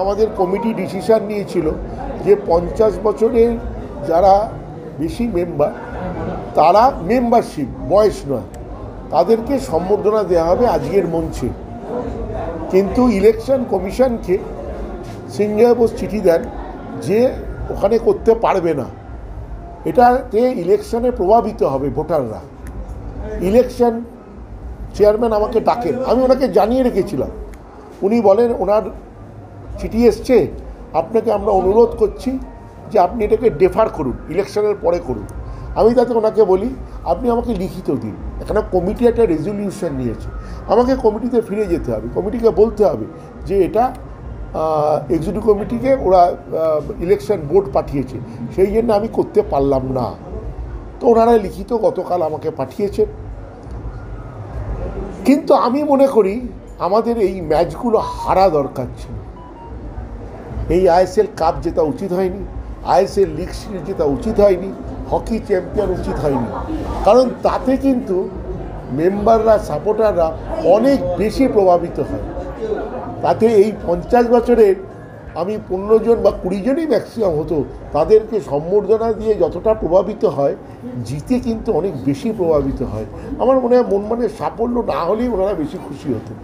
আমাদের committee decision নিয়েছিল যে 50 বছরের যারা বেশি মেম্বার তারা মেম্বারশিপ বয়স নয় তাদেরকে সম্বর্ধনা দেওয়া হবে আজকের মঞ্চে। কিন্তু ইলেকশন কমিশনকে সিঞ্জয় বোস চিঠি দেন যে ওখানে করতে পারবে না, এটাতে ইলেকশনে প্রভাবিত হবে ভোটাররা। ইলেকশন চেয়ারম্যান আমাকে ডাকেন, আমি ওনাকে জানিয়ে রেখেছিলাম। উনি বলেন ওনার চিঠি এসছে, আপনাকে আমরা অনুরোধ করছি যে আপনি এটাকে ডেফার করুন, ইলেকশনের পরে করুন। আমি তাতে ওনাকে বলি আপনি আমাকে লিখিত দিন। এখানে কমিটি একটা রেজলিউশন নিয়েছে, আমাকে কমিটিতে ফিরে যেতে হবে, কমিটিকে বলতে হবে যে এটা এক্সিকিউটিভ কমিটিকে ওরা ইলেকশন বোর্ড পাঠিয়েছে, সেই জন্য আমি করতে পারলাম না। তো ওনারা লিখিত গতকাল আমাকে পাঠিয়েছেন। কিন্তু আমি মনে করি আমাদের এই ম্যাচগুলো হারা দরকার ছিল। এই আইএসএল কাপ জেতা উচিত হয়নি, আইএসএল লিগ সিরিজ জেতা উচিত হয়নি, হকি চ্যাম্পিয়ন উচিত হয়নি। কারণ তাতে কিন্তু মেম্বাররা সাপোর্টাররা অনেক বেশি প্রভাবিত হয়। তাতে এই 50 বছরের আমি 15 জন বা 20 জনই ম্যাক্সিমাম হতো, তাদেরকে সম্বর্ধনা দিয়ে যতটা প্রভাবিত হয় জিতে কিন্তু অনেক বেশি প্রভাবিত হয়। আমার মনে হয় মনমানের সাফল্য না হলেই ওনারা বেশি খুশি হতেন।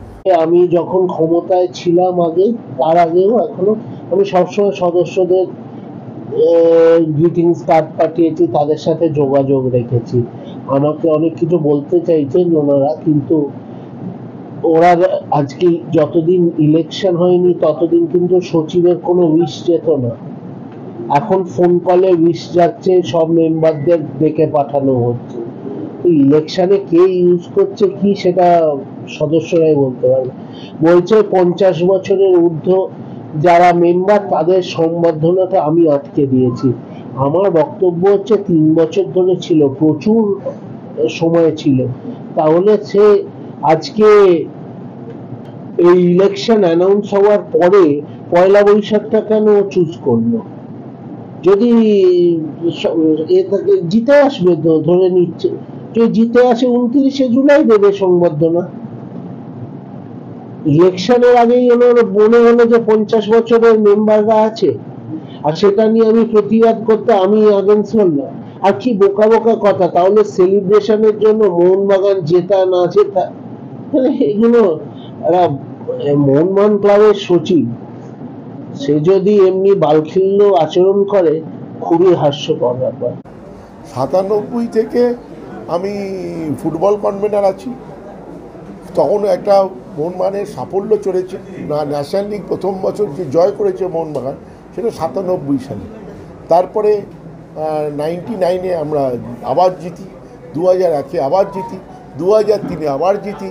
আমি যখন ক্ষমতায় ছিলাম আগে, তার আগেও এখনো আমি সবসময় সদস্যদের গ্রিটিংস কার্ড পাঠিয়েছি, তাদের সাথে যোগাযোগ রেখেছি। আমাকে অনেক কিছু বলতে চাইছেন ওনারা, কিন্তু ওরা আজকে যতদিন ইলেকশন হয়নি ততদিন কিন্তু সচিবের কোনো উইশ যেত না। এখন ফোন কলে উইশ যাচ্ছে, সব মেম্বারদের ডেকে পাঠানো হচ্ছে। ইলেকশনে কে ইউজ করছে কি সেটা সদস্যরাই বলতে পারবে। বলছে 50 বছরের ঊর্ধ্ব যারা মেম্বার তাদের সম্বর্ধনাটা আমি আটকে দিয়েছি। আমার বক্তব্য হচ্ছে 3 বছর ধরে ছিল, প্রচুর সময় ছিল। তাহলে সে আজকে এই ইলেকশন অ্যানাউন্স হওয়ার পরে পয়লা বৈশাখটা কেন চুজ করলো? যদি জিতে আসবে তো ধরে নিচ্ছে, যদি জিতে আসে 29শে জুলাই দেবে সংবর্ধনা। ইলেকশনের আগেই মনে হলো যে 50 বছরের মেম্বাররা আছে, আর সেটা নিয়ে আমি প্রতিবাদ করতে আমি আগেন্স হলাম। আর কি বোকা বোকা কথা! তাহলে সেলিব্রেশনের জন্য মোহনবাগান জেতা না জেতা, এগুলো মোহনবাগান ক্লাবের সচিব সে যদি এমনি বালখিল্য আচরণ করে, খুবই হাস্যকর ব্যাপার। 97 থেকে আমি ফুটবল কনভেনার আছি, তখন একটা মোহনবাগানের সাফল্য চলেছে না। ন্যাশনাল লিগ প্রথম বছর যে জয় করেছে মোহনবাগান সেটা 97 সালে। তারপরে 99-এ আমরা আবার জিতি, 2001-এ আবার জিতি, 2003-এ আবার জিতি,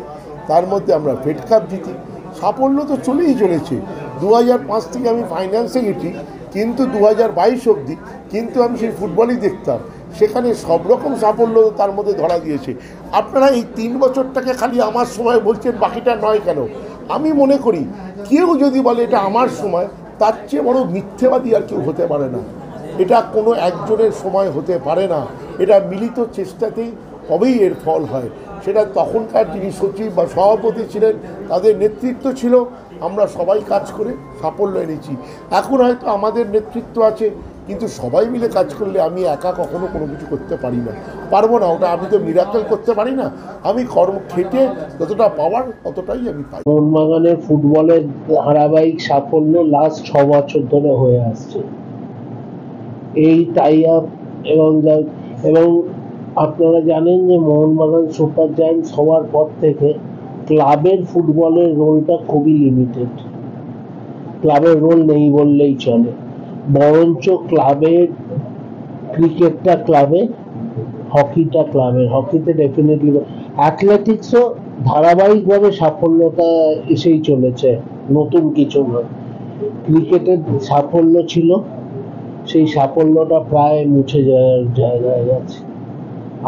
তার মধ্যে আমরা ফেড কাপ জিতি। সাফল্য তো চলেই চলেছে। 2005 থেকে আমি ফাইন্যান্সে গেছি, কিন্তু 2022 অবধি কিন্তু আমি সেই ফুটবলই দেখতাম। সেখানে সব রকম সাফল্য তার মধ্যে ধরা দিয়েছে। আপনারা এই 3 বছরটাকে খালি আমার সময় বলছেন, বাকিটা নয় কেন? আমি মনে করি কেউ যদি বলে এটা আমার সময়, তার চেয়ে বড় মিথ্যেবাদী আর কেউ হতে পারে না। এটা কোনো একজনের সময় হতে পারে না, এটা মিলিত চেষ্টাতেই তবেই এর ফল হয়। সেটা তখনকার যিনি সচিব বা সভাপতি ছিলেন তাদের নেতৃত্ব ছিল, আমরা সবাই কাজ করে সাফল্য এনেছি। এখন হয়তো আমাদের নেতৃত্ব আছে, কিন্তু সবাই মিলে কাজ করলে আমি একা কখনো কোনো কিছু করতে পারি না, পারবো না। ওটা আমি তো মিরাকেল করতে পারি না, আমি কর্ম খেটে যতটা পাওয়ার ততটাই আমি পাই। মোহনবাগানের ফুটবলের ধারাবাহিক সাফল্য লাস্ট 6 বছর ধরে হয়ে আসছে। এই টাই আপ এবং আপনারা জানেন যে মোহনবাগান সুপার জায়ান্টস হওয়ার পর থেকে ক্লাবের ফুটবলের রোলটা খুবই লিমিটেড। ক্লাবের রোল নেই বললেই চলে, বরঞ্চ ক্লাবের ক্রিকেটটা ক্লাবে, হকিটা ক্লাবের। হকিতে ডেফিনেটলি, অ্যাথলেটিক্সও ধারাবাহিকভাবে সাফল্যতা এসেই চলেছে, নতুন কিছু নয়। ক্রিকেটের সাফল্য ছিল, সেই সাফল্যটা প্রায় মুছে যাওয়ার জায়গায় গেছে।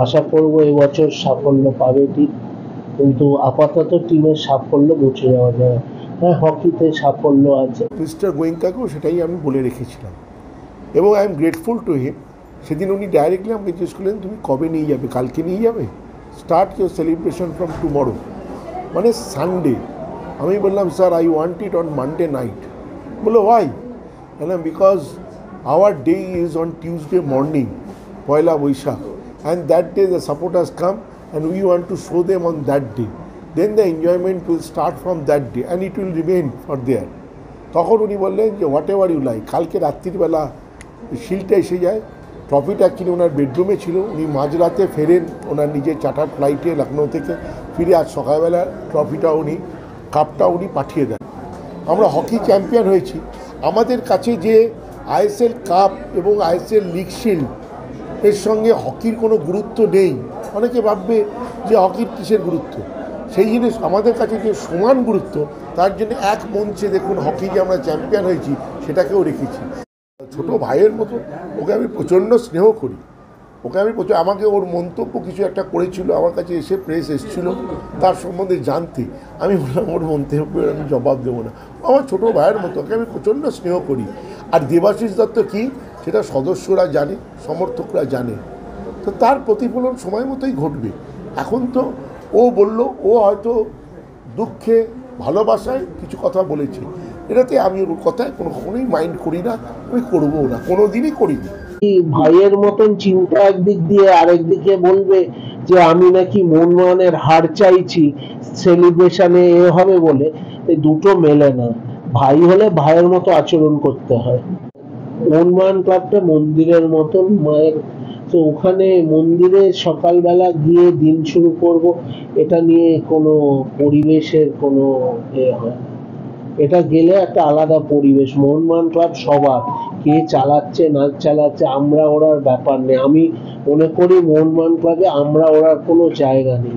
আশা করব এবছর সাফল্য পাবে ঠিক, কিন্তু আপাতত টিমের সাফল্য মুছে যাওয়া যায়। হ্যাঁ, হকিতে সাফল্য আছে। মিস্টার গোয়েঙ্কাকেও সেটাই আমি বলে রেখেছিলাম, এবং I am grateful to him. সেদিন উনি ডাইরেক্টলি আমাকে জিজ্ঞেস করলেন তুমি কবে নিয়ে যাবে, কালকে নিয়ে যাবে? Start your celebration from tomorrow, মানে সানডে। আমি বললাম sir I want it on Monday night. বললো ওয়াই, বললাম because our day is on Tuesday morning, Poila Boishakh, and that day the supporters come and we want to show them on that day. Then the enjoyment will start from that day and it will remain for there. তখন উনি বললেন যে what ever you like. কালকে রাত্রিবেলা শিলটা এসে যায়, ট্রফিটা actually ওনার বেডরুমে ছিল, উনি মাঝরাতে ফেরেন ওনার নিজের চার্টার ফ্লাইটে লখনৌ থেকে, ফিরে আজ সকালবেলা ট্রফিটা উনি কাপটা উনি পাঠিয়ে দেন। আমরা হকি চ্যাম্পিয়ন হয়েছি, আমাদের কাছে যে আইএসএল কাপ এবং আইএসএল লিগ শিল্ড এর সঙ্গে হকির কোনো গুরুত্ব নেই। অনেকে ভাববে যে হকির কিসের গুরুত্ব, সেই জিনিস আমাদের কাছে যে সমান গুরুত্ব, তার জন্য এক মঞ্চে দেখুন হকি যে আমরা চ্যাম্পিয়ন হয়েছি সেটাকেও রেখেছি। ছোট ভাইয়ের মতো ওকে আমি প্রচণ্ড স্নেহ করি, ওকে আমি আমাকে ওর মন্তব্য কিছু একটা করেছিল, আমার কাছে এসে প্রেস এসেছিল তার সম্বন্ধে জানতে, আমি বললাম ওর মন্তব্যের আমি জবাব দেবো না। আমার ছোটো ভাইয়ের মতো, ওকে আমি প্রচণ্ড স্নেহ করি। আর দেবাশিস দত্ত কী সেটা সদস্যরা জানে, সমর্থকরা জানে, তো তার প্রতিফলন সময় মতোই ঘটবে। এখন তো ও বলল, ও হয়তো দুঃখে ভালোবাসায় কিছু কথা বলেছে, এটাতে আমি ওর কথায় কখনোই মাইন্ড করি না, আমি করবো না, কোনো দিনই করিনি। ভাইয়ের মতন চিন্তা একদিক দিয়ে, আরেক দিকে বলবে যে আমি নাকি মোহনবাগানের হার চাইছি সেলিব্রেশনে এ হবে বলে, এই দুটো মেলে না। ভাই হলে ভাইয়ের মতো আচরণ করতে হয়। মোহনবাগান ক্লাবটা মন্দিরের মতন মায়ের, তো ওখানে মন্দিরে সকালবেলা গিয়ে দিন শুরু করব, এটা নিয়ে কোনো পরিবেশের কোনো হয়, এটা গেলে একটা আলাদা পরিবেশ। মোহনবাগান ক্লাব সবার, কে চালাচ্ছে না চালাচ্ছে আমরা ওরার ব্যাপার নেই। আমি মনে করি মোহনবাগান ক্লাবে আমরা ওরার কোনো জায়গা নেই।